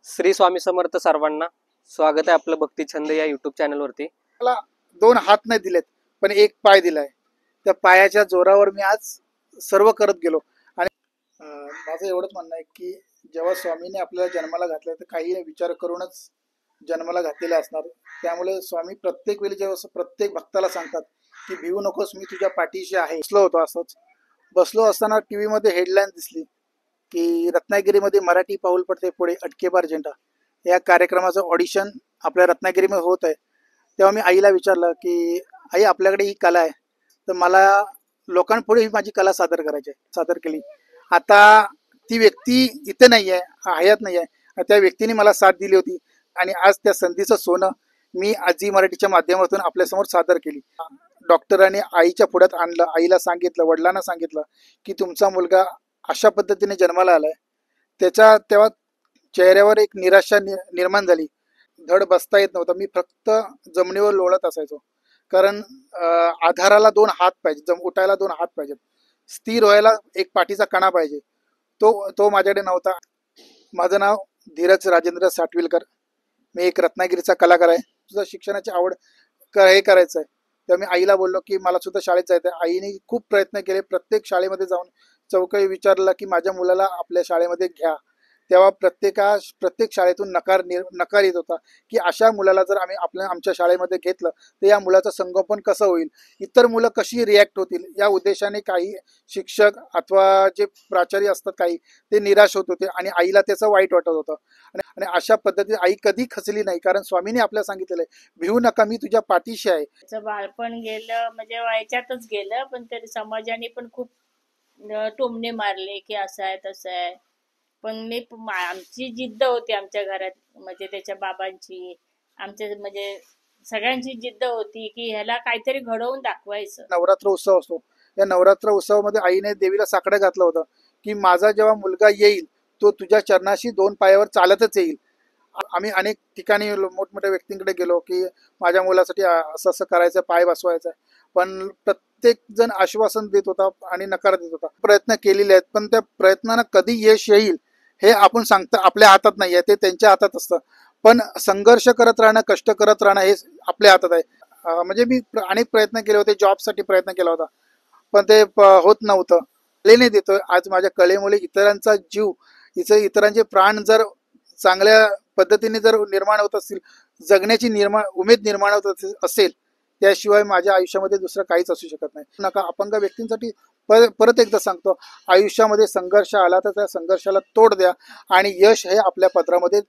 श्री स्वामी समर्थ सर्वांना स्वागत आहे आपलं भक्ती छंद या युट्यूब चॅनलवरती। मला दोन हात नाही दिलेत पण एक पाय दिलाय. त्या पायाच्या जोरावर मी आज सर्व करत गेलो. आणि माझं एवढंच म्हणणं आहे की जेव्हा स्वामीने आपल्याला जन्माला घातलं तर काही विचार करूनच जन्माला घातलेला असणार. त्यामुळे स्वामी प्रत्येक वेळी जेव्हा प्रत्येक भक्ताला सांगतात की भिवू नकोस, मी तुझ्या पाठीशी आहे. बसलो असताना टीव्ही मध्ये हेडलाईन दिसली की रत्नागिरीमध्ये मराठी पाऊल पडते पुढे अटके बार झेंडा या कार्यक्रमाचं ऑडिशन आपल्या रत्नागिरीमध्ये होत आहे. तेव्हा मी आईला विचारलं की आई, आपल्याकडे ही कला आहे तर मला लोकांपुढे ही माझी कला सादर करायची आहे. सादर केली. आता ती व्यक्ती इथे नाही आहे, हयात नाही आहे. त्या व्यक्तीने मला साथ दिली होती आणि आज त्या संधीचं सोनं मी आजी मराठीच्या माध्यमातून आपल्यासमोर सादर केली. डॉक्टरांनी आईच्या पुढ्यात आणलं. आईला सांगितलं, वडिलांना सांगितलं की तुमचा मुलगा अशा पद्धतीने जन्माला आलाय. तेव्हा चेहऱ्यावर एक निराशा निर्माण झाली. धड बसता येत नव्हतं. मी फक्त जमिनीवर लोळत असायचो. कारण आधाराला दोन हात पाहिजे, उठायला दोन हात पाहिजेत, स्थिर व्हायला एक पाठीचा कणा पाहिजे. तो माझ्याकडे नव्हता. माझं नाव धीरज राजेंद्र साटविलकर. मी एक रत्नागिरीचा कलाकार आहे. तुझं शिक्षणाची आवड हे करायचं आहे. तेव्हा मी आईला बोललो की मला सुद्धा शाळेत जायचं आहे. आईने खूप प्रयत्न केले. प्रत्येक शाळेमध्ये जाऊन चौकळी विचारला की माझ्या मुलाला आपल्या शाळेमध्ये घ्या. तेव्हा प्रत्येक शाळेतून नकार येत होता की अशा मुलाला जर आमच्या शाळेमध्ये घेतलं तर या मुलाचं संगोपन कसं होईल, इतर मुलं कशी रिॲक्ट होतील. या उद्देशाने काही शिक्षक अथवा जे प्राचार्य असतात काही ते निराश होत होते आणि आईला त्याचं वाईट वाटत होतं. आणि अशा पद्धतीने आई कधी खचली नाही. कारण स्वामीने आपल्याला सांगितलेलं आहे, भिवू नका, मी तुझ्या पाठीशी आहे. त्याचं बालपण गेलं म्हणजे व्हायच्यातच गेलं, पण तरी समाजाने पण खूप टोमणे मारले की असं आहे तसं आहे. पण आमची जिद्द होती आमच्या घरात, म्हणजे त्याच्या बाबांची, आमच्या म्हणजे सगळ्यांची जिद्द होती की ह्याला काहीतरी घडवून दाखवायचं. नवरात्र उत्सव असतो. या नवरात्र उत्सवामध्ये आईने देवीला साकडं घातलं होतं की माझा जेव्हा मुलगा येईल तो तुझ्या चरणाशी दोन पायावर चालतच येईल. आम्ही अनेक ठिकाणी मोठमोठ्या व्यक्तींकडे गेलो की माझ्या मुलासाठी असं असं करायचं, पाय बसवायचं. पण प्रत्येक जण आश्वासन देत होता आणि नकार देत होता. प्रयत्न केलेले आहेत पण त्या प्रयत्नांना कधी यश येईल हे आपण सांगता आपल्या हातात नाही आहे, ते त्यांच्या हातात असतं. पण संघर्ष करत राहणं, कष्ट करत राहणं हे आपल्या हातात आहे. म्हणजे मी अनेक प्रयत्न केले होते. जॉबसाठी प्रयत्न केला होता पण ते होत नव्हतं. कलेने देतोय आज. माझ्या कलेमुळे इतरांचा जीव, इतरांचे प्राण जर चांगल्या पद्धतीने जर निर्माण होत असतील, जगण्याची उमेद निर्माण होत असेल, त्याशिवाय माझ्या आयुष्यामध्ये दुसरं काहीच असू शकत नाही. नका अपंग व्यक्तींसाठी परत एकदा सांगतो, आयुष्यामध्ये संघर्ष आला तर त्या संघर्षाला तोड द्या आणि यश हे आपल्या पत्रामध्ये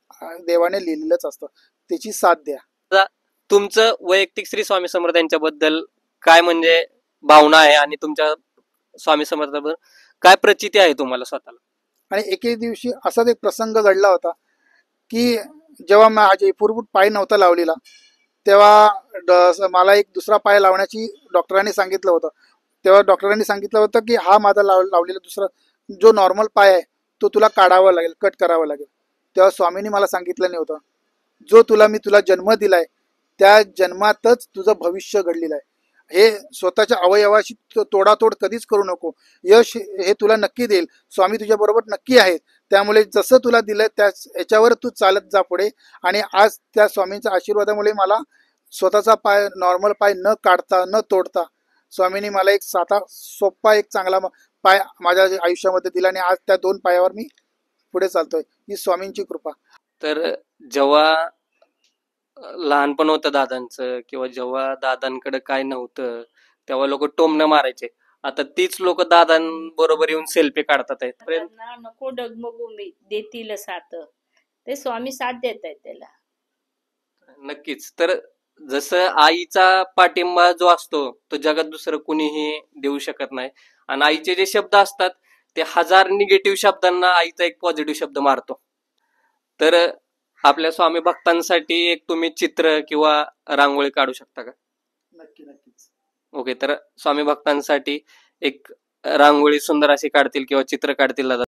देवाने लिहिलेलंच असतं, त्याची साथ द्या. तुमचं वैयक्तिक श्री स्वामी समर्थ यांच्याबद्दल काय म्हणजे भावना आहे आणि तुमच्या स्वामी समर्थाबद्दल काय प्रचिती आहे तुम्हाला स्वतःला? आणि एके दिवशी असाच एक प्रसंग घडला होता की जेव्हा माझे पूर्वूट पाय नव्हता लावलेला तेव्हा मला एक दुसरा पाय लावण्याची डॉक्टरांनी सांगितलं होतं. तेव्हा डॉक्टरांनी सांगितलं होतं की हा माझा लावलेला दुसरा जो नॉर्मल पाय आहे तो तुला काढावा लागेल, कट करावा लागेल. तेव्हा स्वामींनी मला सांगितलं नाही होतं, जो मी तुला जन्म दिलाय त्या जन्मातच तुझं भविष्य घडलेलं आहे. हे स्वतःच्या अवयवाशी तोडातोड कधीच करू नको. यश हे तुला नक्की देईल. स्वामी तुझ्या बरोबर नक्की आहेत. त्यामुळे जसं तुला दिलं याच्यावर तू चालत जा पुढे. आणि आज त्या स्वामींच्या आशीर्वादामुळे मला स्वतःचा पाय, नॉर्मल पाय न काढता न तोडता स्वामींनी मला एक साधा सोपा एक चांगला पाय माझ्या आयुष्यामध्ये दिला आणि आज त्या दोन पायावर मी पुढे चालतोय. ही स्वामींची कृपा. तर जेव्हा लहानपण होतं दादांचं किंवा जेव्हा दादांकडे काय नव्हतं तेव्हा लोक टोमणं मारायचे. आता तीच लोक दादांबरोबर येऊन सेल्फी काढतात आहेत. त्यांना नको डगमगू, देतील साथ. ते स्वामी साथ देत आहेत त्याला. नक्कीच. तर जसं आईचा पाठिंबा जो असतो तो जगात दुसरं कुणीही देऊ शकत नाही. आणि आईचे जे शब्द असतात ते 1000 निगेटिव्ह शब्दांना आईचा एक पॉझिटिव्ह शब्द मारतो. तर आपल्या स्वामी भक्तांसाठी एक तुम्ही चित्र किंवा रांगोळी काढू शकता का? नक्कीच. ओके, तर स्वामी भक्तांसाठी एक रांगोळी सुंदर अशी काढतील किंवा चित्र काढतील दादा.